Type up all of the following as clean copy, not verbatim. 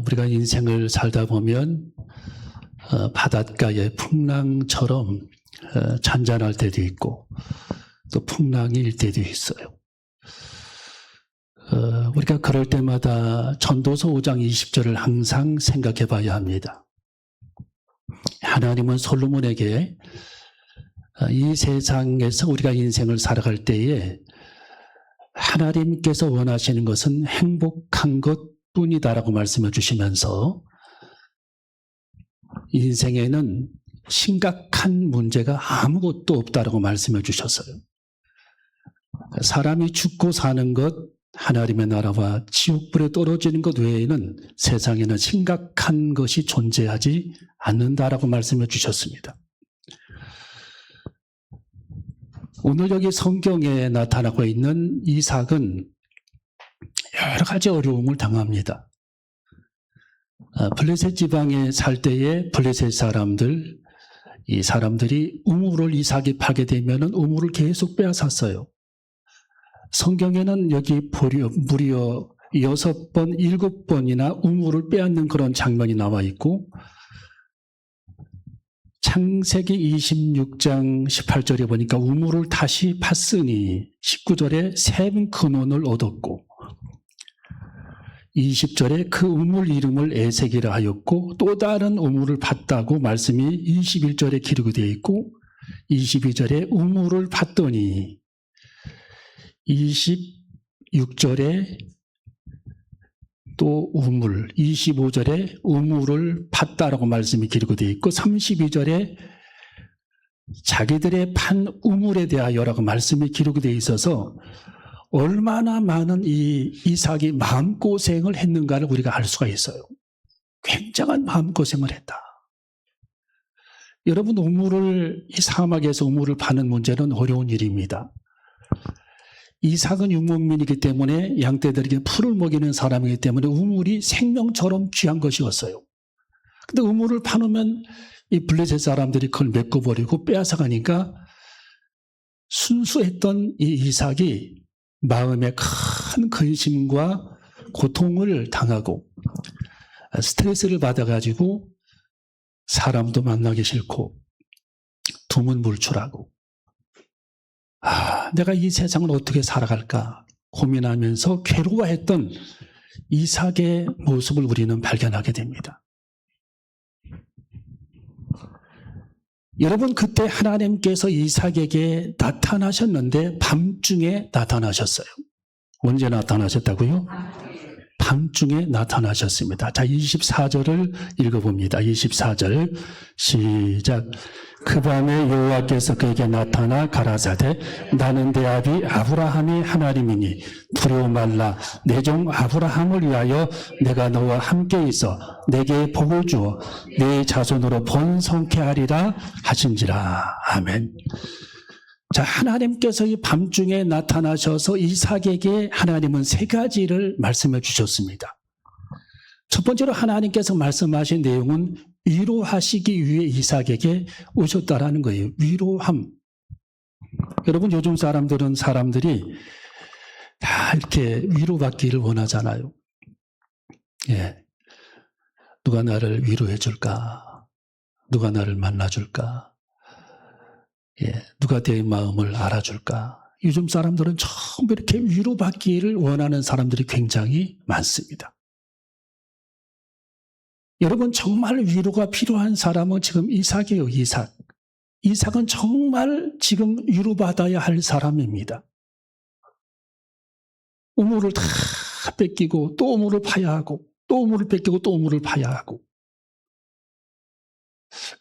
우리가 인생을 살다 보면 바닷가의 풍랑처럼 잔잔할 때도 있고 또 풍랑이 일 때도 있어요. 우리가 그럴 때마다 전도서 5장 20절을 항상 생각해 봐야 합니다. 하나님은 솔로몬에게 이 세상에서 우리가 인생을 살아갈 때에 하나님께서 원하시는 것은 행복한 것뿐이다라고 말씀해 주시면서 인생에는 심각한 문제가 아무것도 없다라고 말씀해 주셨어요. 사람이 죽고 사는 것, 하나님의 나라와 지옥불에 떨어지는 것 외에는 세상에는 심각한 것이 존재하지 않는다라고 말씀해 주셨습니다. 오늘 여기 성경에 나타나고 있는 이삭은 여러 가지 어려움을 당합니다. 블레셋 지방에 살 때에 블레셋 사람들, 이 사람들이 우물을 이삭이 파게 되면 우물을 계속 빼앗았어요. 성경에는 여기 무려 6번, 7번이나 우물을 빼앗는 그런 장면이 나와 있고, 창세기 26장 18절에 보니까 우물을 다시 팠으니 19절에 샘 근원을 얻었고 20절에 그 우물 이름을 에색이라 하였고 또 다른 우물을 팠다고 말씀이 21절에 기록이 되어 있고 22절에 우물을 팠더니 26절에 또 우물, 25절에 우물을 팠다라고 말씀이 기록이 되어 있고 32절에 자기들의 판 우물에 대하여라고 말씀이 기록이 되어 있어서 얼마나 많은 이 이삭이 마음고생을 했는가를 우리가 알 수가 있어요. 굉장한 마음고생을 했다. 여러분, 이 사막에서 우물을 파는 문제는 어려운 일입니다. 이삭은 유목민이기 때문에 양떼들에게 풀을 먹이는 사람이기 때문에 우물이 생명처럼 귀한 것이었어요. 근데 우물을 파놓으면 이 블레셋 사람들이 그걸 메꿔버리고 빼앗아가니까 순수했던 이 이삭이 마음에 큰 근심과 고통을 당하고 스트레스를 받아가지고 사람도 만나기 싫고 두문불출하고 내가 이 세상을 어떻게 살아갈까 고민하면서 괴로워했던 이삭의 모습을 우리는 발견하게 됩니다. 여러분, 그때 하나님께서 이삭에게 나타나셨는데 밤중에 나타나셨어요. 언제 나타나셨다고요? 밤중에 나타나셨습니다. 자, 24절을 읽어봅니다. 24절 시작. 그 밤에 여호와께서 그에게 나타나 가라사대 나는 네 아비 아브라함의 하나님이니 두려워 말라. 내 종 아브라함을 위하여 내가 너와 함께 있어 내게 복을 주어 네 자손으로 번성케 하리라 하신지라. 아멘. 자, 하나님께서 이 밤중에 나타나셔서 이삭에게 하나님은 3가지를 말씀해 주셨습니다. 첫 번째로 하나님께서 말씀하신 내용은 위로하시기 위해 이삭에게 오셨다라는 거예요. 위로함. 여러분, 요즘 사람들이 다 이렇게 위로받기를 원하잖아요. 예. 누가 나를 위로해 줄까? 누가 나를 만나줄까? 예. 누가 내 마음을 알아줄까? 요즘 사람들은 전부 이렇게 위로받기를 원하는 사람들이 굉장히 많습니다. 여러분, 정말 위로가 필요한 사람은 지금 이삭이에요. 이삭은 정말 지금 위로받아야 할 사람입니다. 우물을 다 뺏기고 또 우물을 파야 하고 또 우물을 뺏기고 또 우물을 파야 하고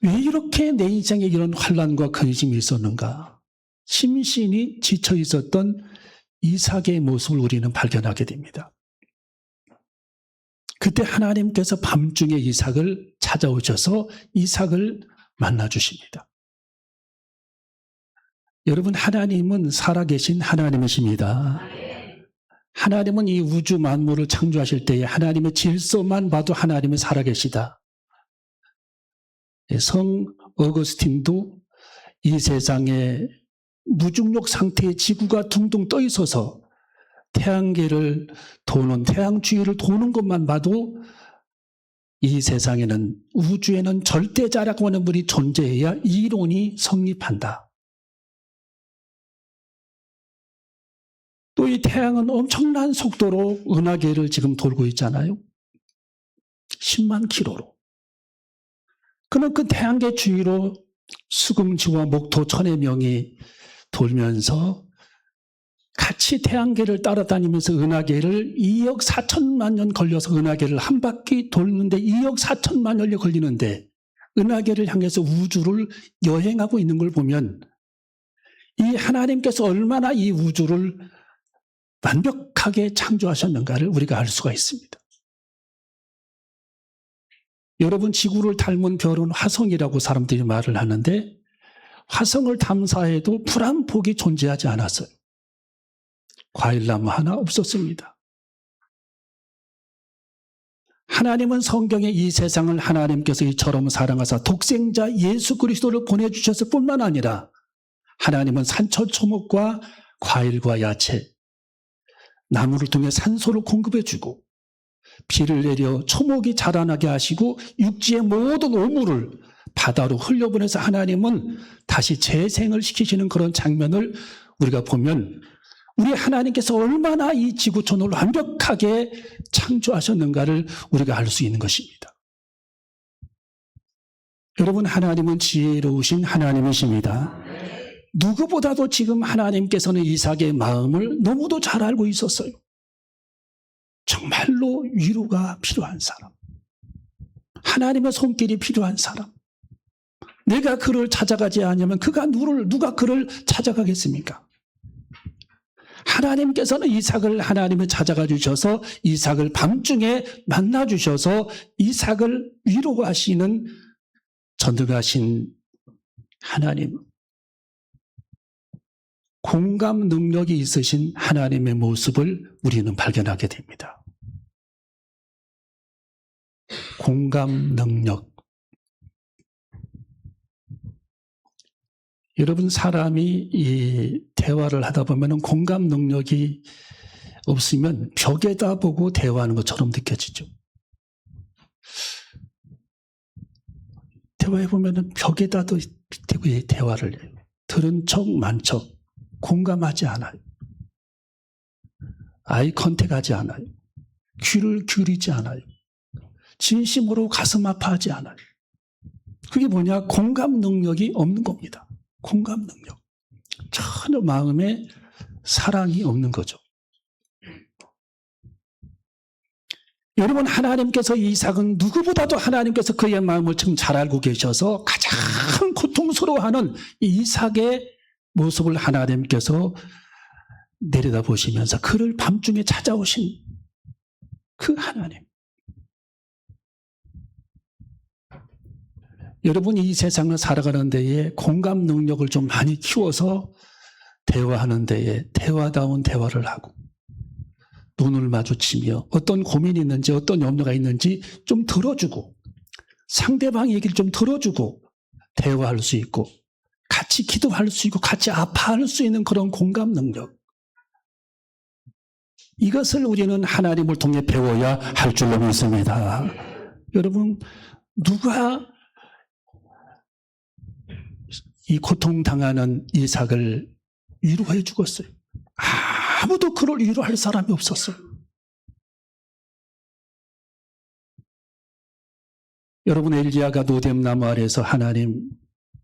왜 이렇게 내 인생에 이런 환난과 근심이 있었는가? 심신이 지쳐 있었던 이삭의 모습을 우리는 발견하게 됩니다. 그때 하나님께서 밤중에 이삭을 찾아오셔서 이삭을 만나주십니다. 여러분, 하나님은 살아계신 하나님이십니다. 하나님은 이 우주 만물을 창조하실 때에 하나님의 질서만 봐도 하나님은 살아계시다. 성 어거스틴도 이 세상에 무중력 상태의 지구가 둥둥 떠 있어서 태양 주위를 도는 것만 봐도 이 세상에는, 우주에는 절대자라고 하는 분이 존재해야 이론이 성립한다. 또 이 태양은 엄청난 속도로 은하계를 지금 돌고 있잖아요. 10만 킬로로. 그는 그 태양계 주위로 수금지와 목토 천의 명이 돌면서 같이 태양계를 따라다니면서 은하계를 2억 4천만 년 걸려서 은하계를 한 바퀴 돌는데 2억 4천만 년이 걸리는데 은하계를 향해서 우주를 여행하고 있는 걸 보면 이 하나님께서 얼마나 이 우주를 완벽하게 창조하셨는가를 우리가 알 수가 있습니다. 여러분, 지구를 닮은 별은 화성이라고 사람들이 말을 하는데 화성을 탐사해도 풀 한 폭이 존재하지 않았어요. 과일나무 하나 없었습니다. 하나님은 성경에 이 세상을 하나님께서 이처럼 사랑하사 독생자 예수 그리스도를 보내주셨을 뿐만 아니라 하나님은 산초초목과 과일과 야채, 나무를 통해 산소를 공급해주고 비를 내려 초목이 자라나게 하시고 육지의 모든 오물을 바다로 흘려보내서 하나님은 다시 재생을 시키시는 그런 장면을 우리가 보면 우리 하나님께서 얼마나 이 지구촌을 완벽하게 창조하셨는가를 우리가 알 수 있는 것입니다. 여러분, 하나님은 지혜로우신 하나님이십니다. 누구보다도 지금 하나님께서는 이삭의 마음을 너무도 잘 알고 있었어요. 정말로 위로가 필요한 사람, 하나님의 손길이 필요한 사람, 내가 그를 찾아가지 않으면 누가 그를 찾아가겠습니까? 하나님께서는 이삭을 하나님을 찾아가 주셔서 이삭을 밤중에 만나 주셔서 이삭을 위로하시는 전능하신 하나님, 공감 능력이 있으신 하나님의 모습을 우리는 발견하게 됩니다. 공감 능력. 여러분, 사람이 이 대화를 하다 보면 공감 능력이 없으면 벽에다 보고 대화하는 것처럼 느껴지죠. 대화해보면 벽에다도 대고 대화를 해요. 들은 척, 만 척, 공감하지 않아요. 아이 컨택하지 않아요. 귀를 기울이지 않아요. 진심으로 가슴 아파하지 않아요. 그게 뭐냐? 공감 능력이 없는 겁니다. 공감 능력. 전혀 마음에 사랑이 없는 거죠. 여러분, 하나님께서 이삭은 누구보다도 하나님께서 그의 마음을 지금 잘 알고 계셔서 가장 고통스러워하는 이삭의 모습을 하나님께서 내려다보시면서 그를 밤중에 찾아오신 그 하나님. 여러분, 이 세상을 살아가는 데에 공감 능력을 좀 많이 키워서 대화하는 데에 대화다운 대화를 하고 눈을 마주치며 어떤 고민이 있는지 어떤 염려가 있는지 좀 들어주고 상대방 얘기를 좀 들어주고 대화할 수 있고 같이 기도할 수 있고 같이 아파할 수 있는 그런 공감 능력, 이것을 우리는 하나님을 통해 배워야 할 줄로 믿습니다. 여러분, 누가 이 고통당하는 이삭을 위로해 주었어요? 아무도 그를 위로할 사람이 없었어요. 여러분, 엘리야가 노뎀나무 아래에서 하나님,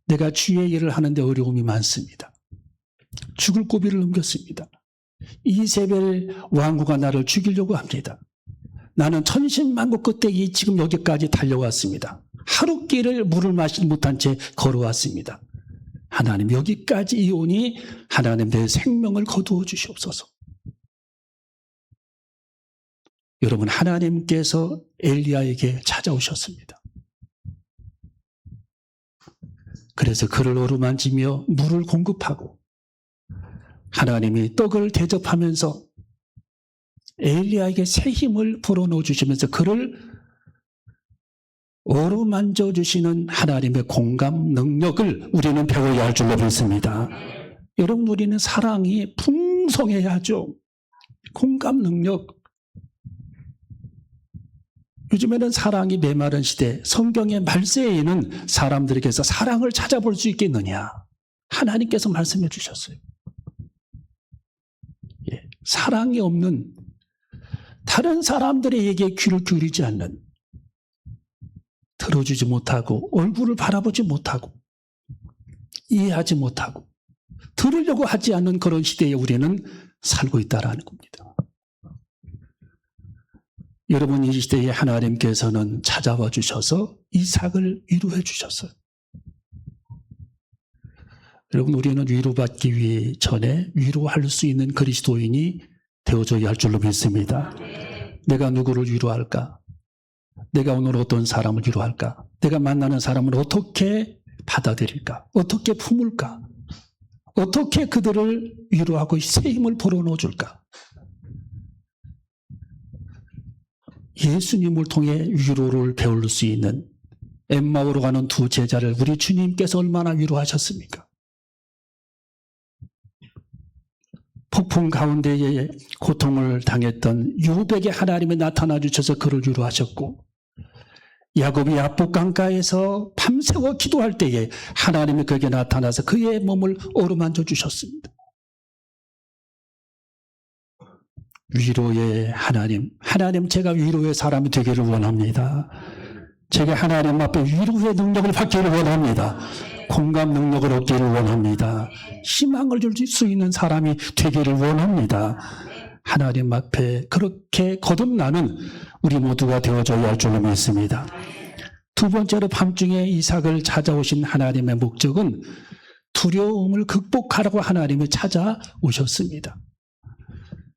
내가 주의 일을 하는데 어려움이 많습니다. 죽을 고비를 넘겼습니다. 이세벨 왕후가 나를 죽이려고 합니다. 나는 천신만고 끝에 지금 여기까지 달려왔습니다. 하루 길을 물을 마시지 못한 채 걸어왔습니다. 하나님, 여기까지 오니 하나님 내 생명을 거두어 주시옵소서. 여러분, 하나님께서 엘리야에게 찾아오셨습니다. 그래서 그를 어루만지며 물을 공급하고 하나님이 떡을 대접하면서 엘리야에게 새 힘을 불어넣어 주시면서 그를 어루만져 주시는 하나님의 공감 능력을 우리는 배워야 할 줄로 믿습니다. 여러분, 우리는 사랑이 풍성해야 하죠. 공감 능력. 요즘에는 사랑이 메마른 시대, 성경의 말세에는 사람들에게서 사랑을 찾아볼 수 있겠느냐? 하나님께서 말씀해 주셨어요. 예, 사랑이 없는, 다른 사람들의 얘기에 귀를 기울이지 않는, 들어주지 못하고 얼굴을 바라보지 못하고 이해하지 못하고 들으려고 하지 않는 그런 시대에 우리는 살고 있다라는 겁니다. 여러분, 이 시대에 하나님께서는 찾아와 주셔서 이삭을 위로해 주셨어요. 여러분, 우리는 위로받기 위해 전에 위로할 수 있는 그리스도인이 되어줘야 할 줄로 믿습니다. 내가 누구를 위로할까? 내가 오늘 어떤 사람을 위로할까? 내가 만나는 사람을 어떻게 받아들일까? 어떻게 품을까? 어떻게 그들을 위로하고 새 힘을 불어넣어줄까? 예수님을 통해 위로를 배울 수 있는 엠마오로 가는 두 제자를 우리 주님께서 얼마나 위로하셨습니까? 폭풍 가운데에 고통을 당했던 요백에 하나님이 나타나 주셔서 그를 위로하셨고, 야곱이 압복강가에서 밤새워 기도할 때에 하나님이 그에게 나타나서 그의 몸을 어루만져 주셨습니다. 위로의 하나님, 제가 위로의 사람이 되기를 원합니다. 제가 하나님 앞에 위로의 능력을 받기를 원합니다. 공감 능력을 얻기를 원합니다. 희망을 줄 수 있는 사람이 되기를 원합니다. 하나님 앞에 그렇게 거듭나는 우리 모두가 되어줘야 할 줄로 믿습니다. 두 번째로 밤중에 이삭을 찾아오신 하나님의 목적은 두려움을 극복하라고 하나님이 찾아오셨습니다.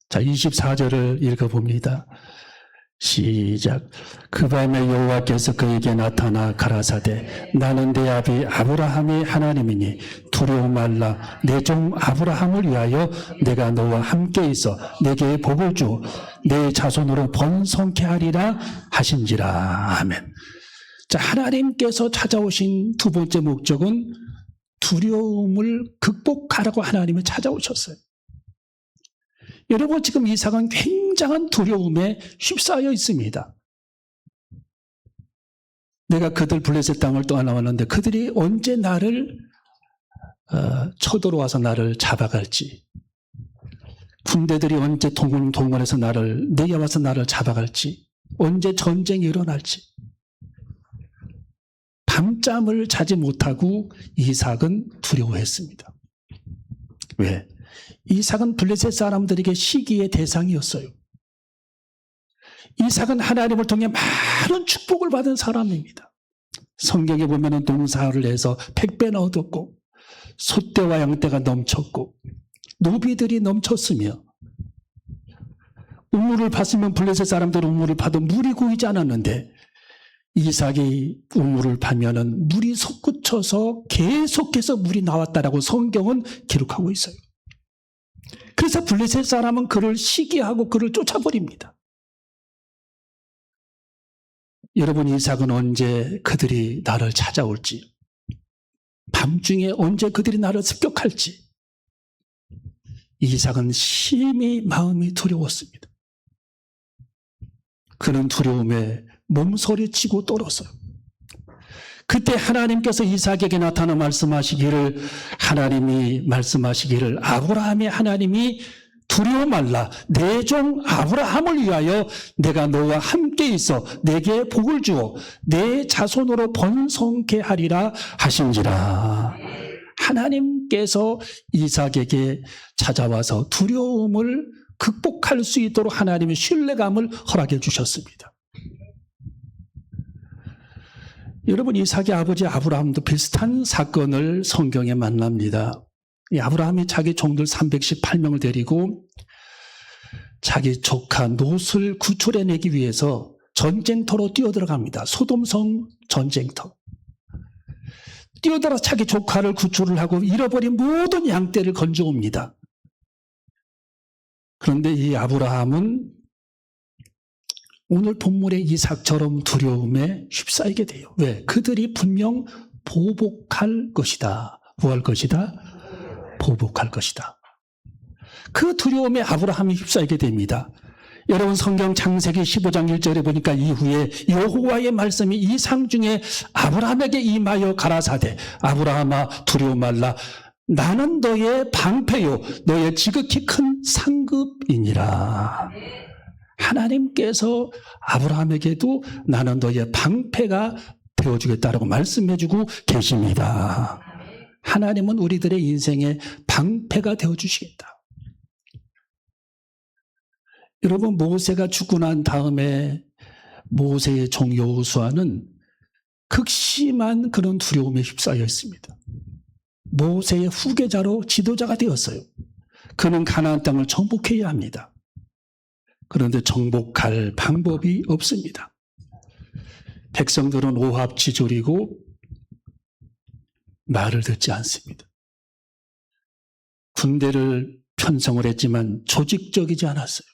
자, 24절을 읽어봅니다. 시작. 그 밤에 여호와께서 그에게 나타나 가라사대 나는 내 아비 아브라함의 하나님이니 두려워 말라. 내 종 아브라함을 위하여 내가 너와 함께 있어 내게 복을 주 내 자손으로 번성케 하리라 하신지라. 아멘. 자, 하나님께서 찾아오신 두 번째 목적은 두려움을 극복하라고 하나님이 찾아오셨어요. 여러분, 지금 이삭은 굉장한 두려움에 휩싸여 있습니다. 내가 그들 블레셋 땅을 떠나왔는데 그들이 언제 나를 쳐들어와서 나를 잡아갈지, 군대들이 언제 동원해서 나를 내려와서 나를 잡아갈지, 언제 전쟁이 일어날지 밤잠을 자지 못하고 이삭은 두려워했습니다. 왜? 이삭은 블레셋 사람들에게 시기의 대상이었어요. 이삭은 하나님을 통해 많은 축복을 받은 사람입니다. 성경에 보면 농사를 해서 100배나 얻었고 소떼와 양떼가 넘쳤고 노비들이 넘쳤으며 우물을 팠으면 블레셋 사람들은 우물을 파도 물이 고이지 않았는데 이삭이 우물을 파면은 물이 솟구쳐서 계속해서 물이 나왔다라고 성경은 기록하고 있어요. 그래서 블레셋 사람은 그를 시기하고 그를 쫓아버립니다. 여러분, 이삭은 언제 그들이 나를 찾아올지, 밤중에 언제 그들이 나를 습격할지, 이삭은 심히 마음이 두려웠습니다. 그는 두려움에 몸서리치고 떨었어요. 그때 하나님께서 이삭에게 나타나 하나님이 말씀하시기를 아브라함의 하나님이 두려워 말라. 내 종 아브라함을 위하여 내가 너와 함께 있어 내게 복을 주어 내 자손으로 번성케 하리라 하신지라. 하나님께서 이삭에게 찾아와서 두려움을 극복할 수 있도록 하나님의 신뢰감을 허락해 주셨습니다. 여러분, 이삭의 아버지 아브라함도 비슷한 사건을 성경에 만납니다. 이 아브라함이 자기 종들 318명을 데리고 자기 조카 롯을 구출해내기 위해서 전쟁터로 뛰어들어갑니다. 소돔성 전쟁터. 뛰어들어 자기 조카를 구출을 하고 잃어버린 모든 양떼를 건져옵니다. 그런데 이 아브라함은 오늘 본문의 이삭처럼 두려움에 휩싸이게 돼요. 왜? 그들이 분명 보복할 것이다. 뭐 할 것이다? 보복할 것이다. 그 두려움에 아브라함이 휩싸이게 됩니다. 여러분 성경 창세기 15장 1절에 보니까 이후에 여호와의 말씀이 이상 중에 아브라함에게 임하여 가라사대 아브라함아 두려워 말라 나는 너의 방패요 너의 지극히 큰 상급이니라. 하나님께서 아브라함에게도 나는 너의 방패가 되어주겠다라고 말씀해주고 계십니다. 하나님은 우리들의 인생의 방패가 되어주시겠다. 여러분 모세가 죽고 난 다음에 모세의 종 여호수아는 극심한 그런 두려움에 휩싸여 있습니다. 모세의 후계자로 지도자가 되었어요. 그는 가나안 땅을 정복해야 합니다. 그런데 정복할 방법이 없습니다. 백성들은 오합지졸이고 말을 듣지 않습니다. 군대를 편성을 했지만 조직적이지 않았어요.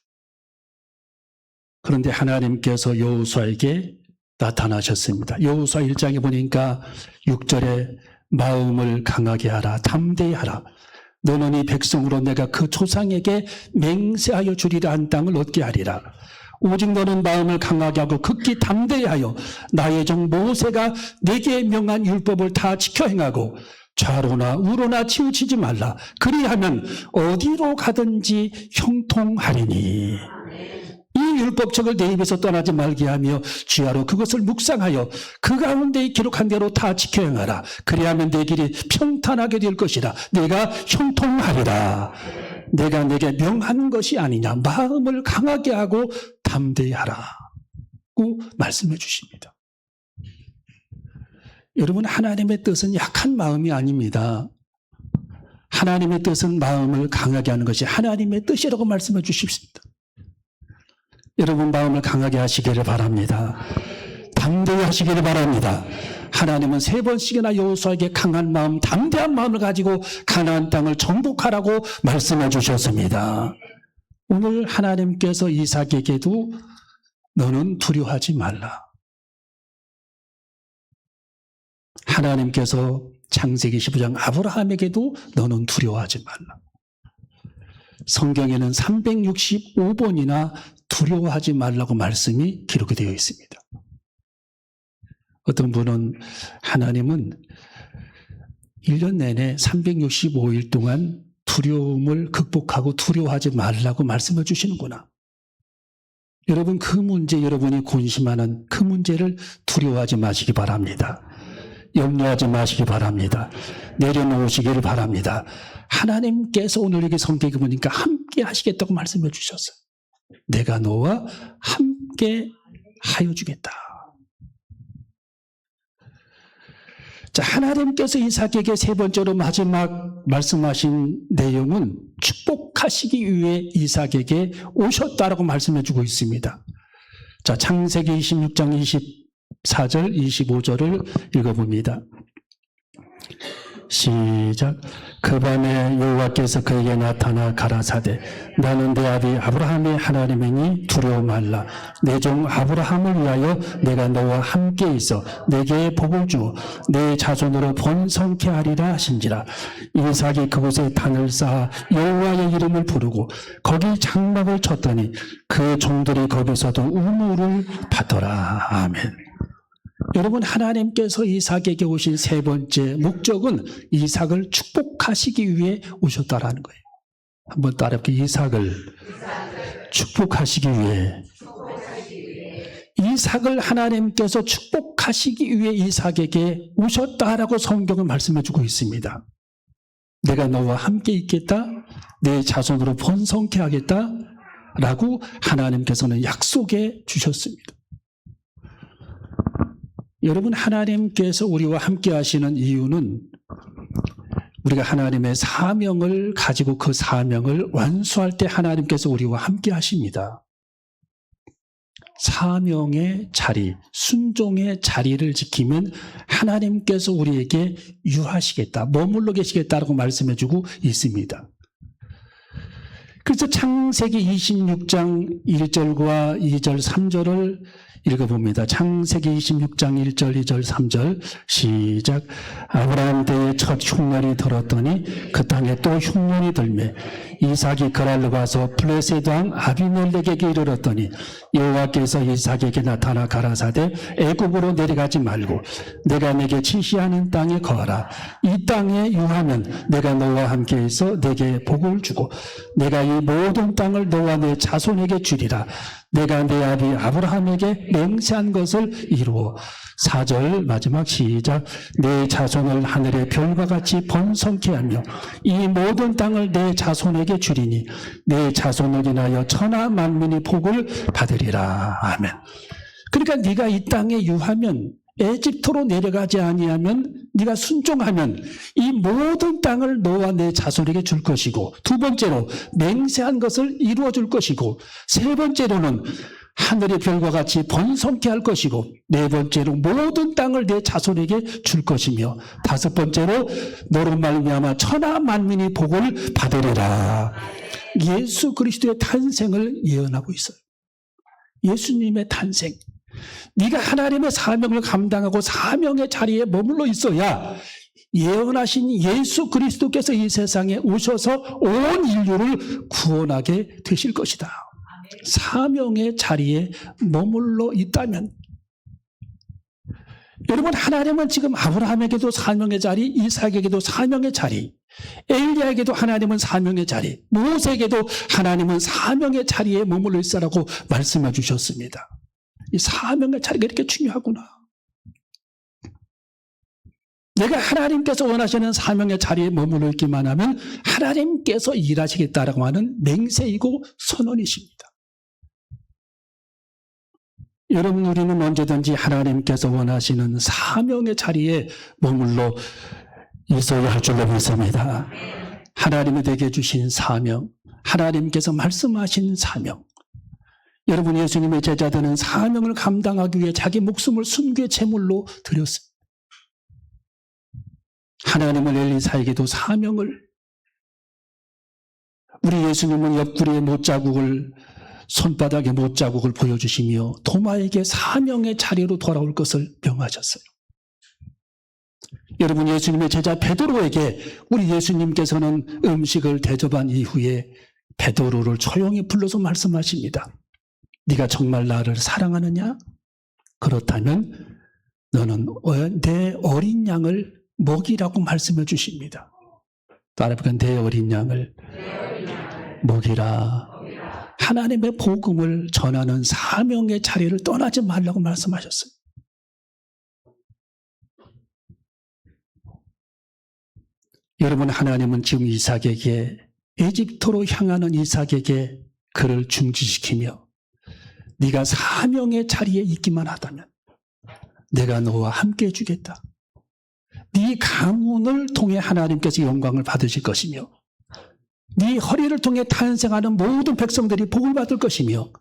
그런데 하나님께서 여호수아에게 나타나셨습니다. 여호수아 1장에 보니까 6절에 마음을 강하게 하라 담대히 하라 너는 이 백성으로 내가 그 조상에게 맹세하여 주리라 한 땅을 얻게 하리라. 오직 너는 마음을 강하게 하고 극히 담대히 하여 나의 종 모세가 내게 명한 율법을 다 지켜 행하고 좌로나 우로나 치우치지 말라. 그리하면 어디로 가든지 형통하리니. 이 율법책을 내 입에서 떠나지 말게 하며 주야로 그것을 묵상하여 그 가운데 기록한 대로 다 지켜 행하라. 그리하면 내 길이 평탄하게 될 것이라. 내가 형통하리라. 내가 내게 명한 것이 아니냐. 마음을 강하게 하고 담대히 하라고 말씀해 주십니다. 여러분 하나님의 뜻은 약한 마음이 아닙니다. 하나님의 뜻은 마음을 강하게 하는 것이 하나님의 뜻이라고 말씀해 주십니다. 여러분 마음을 강하게 하시기를 바랍니다. 담대히 하시기를 바랍니다. 하나님은 3번씩이나 여호수아에게 강한 마음, 담대한 마음을 가지고 가나안 땅을 정복하라고 말씀해 주셨습니다. 오늘 하나님께서 이삭에게도 너는 두려워하지 말라. 하나님께서 창세기 15장 아브라함에게도 너는 두려워하지 말라. 성경에는 365번이나 두려워하지 말라고 말씀이 기록이 되어 있습니다. 어떤 분은 하나님은 1년 내내 365일 동안 두려움을 극복하고 두려워하지 말라고 말씀해 주시는구나. 여러분 그 문제 여러분이 곤심하는 그 문제를 두려워하지 마시기 바랍니다. 염려하지 마시기 바랍니다. 내려놓으시기를 바랍니다. 하나님께서 오늘 여기 성경에 보니까 함께 하시겠다고 말씀해 주셨어요. 내가 너와 함께 하여 주겠다. 자, 하나님께서 이삭에게 3번째로 마지막 말씀하신 내용은 축복하시기 위해 이삭에게 오셨다라고 말씀해 주고 있습니다. 자, 창세기 26장 24절, 25절을 읽어봅니다. 시작. 그 밤에 여호와께서 그에게 나타나 가라사대 나는 내 아비 아브라함의 하나님이니 두려워 말라. 내 종 아브라함을 위하여 내가 너와 함께 있어 내게 복을 주어 내 자손으로 번성케 하리라 하신지라. 이삭이 그곳에 단을 쌓아 여호와의 이름을 부르고 거기 장막을 쳤더니 그 종들이 거기서도 우물을 받더라. 아멘. 여러분 하나님께서 이삭에게 오신 3번째 목적은 이삭을 축복하시기 위해 오셨다라는 거예요. 한번 따라해볼게요. 이삭을 축복하시기 위해. 이삭을 하나님께서 축복하시기 위해 이삭에게 오셨다라고 성경은 말씀해 주고 있습니다. 내가 너와 함께 있겠다. 내 자손으로 번성케 하겠다. 라고 하나님께서는 약속해 주셨습니다. 여러분 하나님께서 우리와 함께 하시는 이유는 우리가 하나님의 사명을 가지고 그 사명을 완수할 때 하나님께서 우리와 함께 하십니다. 사명의 자리, 순종의 자리를 지키면 하나님께서 우리에게 유하시겠다, 머물러 계시겠다라고 말씀해 주고 있습니다. 그래서 창세기 26장 1절과 2절, 3절을 읽어봅니다. 창세기 26장 1절, 2절, 3절 시작. 아브라함 때에 첫 흉년이 들었더니 그 땅에 또 흉년이 들매 이삭이 그랄로 가서 블레셋 왕 아비멜렉에게 이르렀더니 여호와께서 이삭에게 나타나 가라사대 애굽으로 내려가지 말고 내가 내게 지시하는 땅에 거하라. 이 땅에 유하면 내가 너와 함께해서 내게 복을 주고 내가 이 모든 땅을 너와 내 자손에게 주리라. 내가 내 아비 아브라함에게 맹세한 것을 이루어 4절 마지막 시작. 내 자손을 하늘의 별과 같이 번성케 하며 이 모든 땅을 내 자손에게 주리니 내 자손을 인하여 천하 만민이 복을 받으리라. 아멘. 그러니까 네가 이 땅에 유하면 에집트로 내려가지 아니하면 네가 순종하면 이 모든 땅을 너와 내 자손에게 줄 것이고 두 번째로 맹세한 것을 이루어 줄 것이고 세 번째로는 하늘의 별과 같이 번성케 할 것이고 네 번째로 모든 땅을 내 자손에게 줄 것이며 다섯 번째로 너로 말미암아 천하 만민이 복을 받으리라. 예수 그리스도의 탄생을 예언하고 있어요. 예수님의 탄생. 네가 하나님의 사명을 감당하고 사명의 자리에 머물러 있어야 예언하신 예수 그리스도께서 이 세상에 오셔서 온 인류를 구원하게 되실 것이다. 사명의 자리에 머물러 있다면 여러분 하나님은 지금 아브라함에게도 사명의 자리, 이삭에게도 사명의 자리, 엘리야에게도 하나님은 사명의 자리, 모세에게도 하나님은 사명의 자리에 머물러 있으라고 말씀해 주셨습니다. 이 사명의 자리가 이렇게 중요하구나. 내가 하나님께서 원하시는 사명의 자리에 머물러 있기만 하면 하나님께서 일하시겠다라고 하는 맹세이고 선언이십니다. 여러분 우리는 언제든지 하나님께서 원하시는 사명의 자리에 머물러 있어야 할 줄로 믿습니다. 하나님이 되게 주신 사명, 하나님께서 말씀하신 사명. 여러분 예수님의 제자들은 사명을 감당하기 위해 자기 목숨을 순교의 제물로 드렸습니다. 하나님은 엘리사에게도 사명을, 우리 예수님은 옆구리에 못자국을, 손바닥에 못자국을 보여주시며 도마에게 사명의 자리로 돌아올 것을 명하셨어요. 여러분 예수님의 제자 베드로에게 우리 예수님께서는 음식을 대접한 이후에 베드로를 조용히 불러서 말씀하십니다. 네가 정말 나를 사랑하느냐? 그렇다면 너는 내 어린 양을 먹이라고 말씀해 주십니다. 따라해볼까요? 내 어린 양을 먹이라. 하나님의 복음을 전하는 사명의 자리를 떠나지 말라고 말씀하셨어요. 여러분 하나님은 지금 이삭에게, 에집트로 향하는 이삭에게 그를 중지시키며 네가 사명의 자리에 있기만 하다면 내가 너와 함께 해주겠다. 네 가문을 통해 하나님께서 영광을 받으실 것이며 네 허리를 통해 탄생하는 모든 백성들이 복을 받을 것이며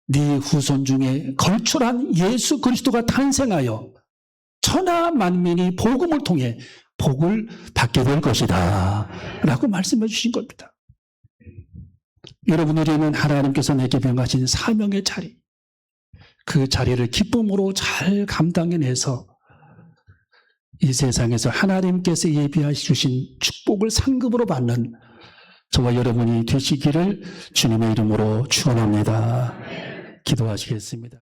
네 후손 중에 걸출한 예수 그리스도가 탄생하여 천하 만민이 복음을 통해 복을 받게 될 것이다 라고 말씀해 주신 겁니다. 여러분 우리는 하나님께서 내게 명하신 사명의 자리, 그 자리를 기쁨으로 잘 감당해내서 이 세상에서 하나님께서 예비하여 주신 축복을 상급으로 받는 저와 여러분이 되시기를 주님의 이름으로 축원합니다. 기도하시겠습니다.